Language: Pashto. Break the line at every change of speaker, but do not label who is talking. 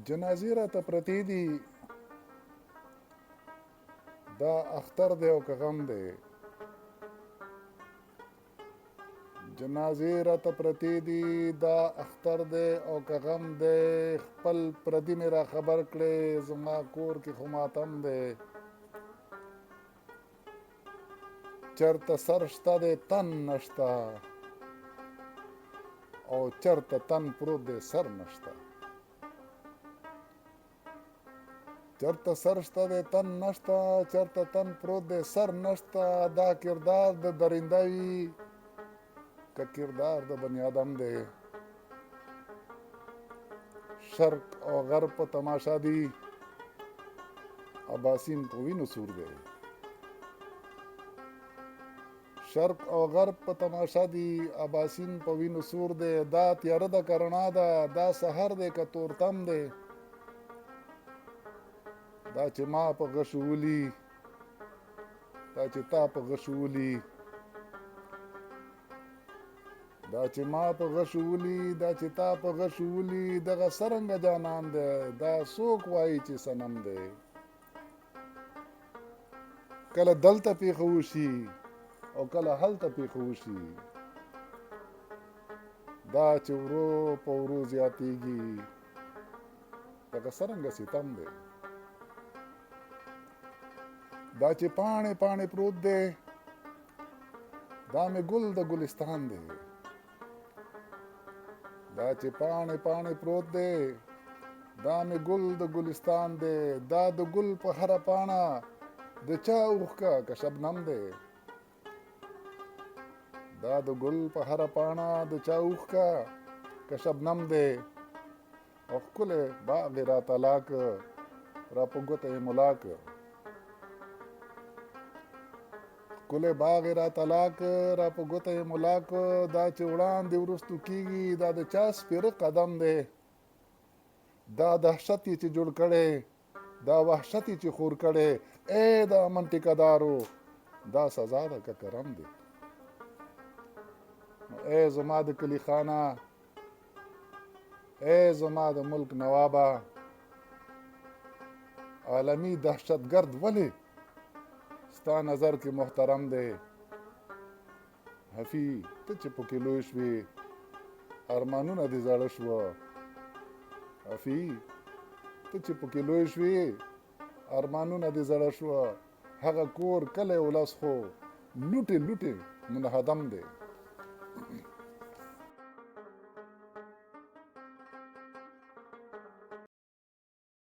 جنازې راته پرتې دي دا اختر دی او که غم دی جنازې راته پرتې دي دا اختر دی او که غم دی خپل پردي مې را خبر کړې زما کور کې خو ماتم دی چرته سر شته دی تن نشته او چرته تن پروت دی سر نشته چرته سر شته دی تن نشته چرته تن پروت دی سر نشته دا کردار د درنده وي که کردار د بنی آدم دی شرق او غرب په تماشا دی اباسین په وینو سور دی شرق او غرب په تماشا دی اباسین په وینو سور دی دا تیاره د کرنا ده دا سحر دی که تورتم دی دا چې ما په غشو ولي دا چې تا په غشو ولي دا چې ما په غشو ولي دا چې تا په غشو ولي دغه څرنګه جانان دی دا څوک وایي چې صنم دی کله دلته پیښه وشي او کله هلته پیښه وشي دا چې ورو په ورو زیاتېږي دغه څرنګه ستم دی دا چې پاڼې پاڼې پروت دی دا مې ګل د ګلستان دی دا چې پاڼې پاڼې پروت دی دا مې ګل د ګلستان دی دا د ګل په هره پاڼه د چا اوښکه که شبنم دی دا د ګل په هره پاڼه د چا اوښکه که شبنم دی او ښکلی باغ یې راته لاک را په ګوته یې ملاک ښکلی باغ یې راته لاک را په ګوته یې ملاک دا چې وړاندې وروستو کېږي دا د چا سپېره قدم دی دا دهشت یې چې جوړ کړی دا وحشت یې چې خور کړی ای د امن ټیکهدارو دا سزا ده که کرم دی ای زما د کلي خانه ای زما د ملک نوابه عالمي دهشتګرد ولې ستا نظر کې محترم دی حفي ته چې پکې لوی شوې ارمانونه دې زاړه شوه حفي ته چې پکې لوی شوې ارمانونه دې زاړه شوه هغه کور کلی ولس خو لوټې لوټې منهدم دی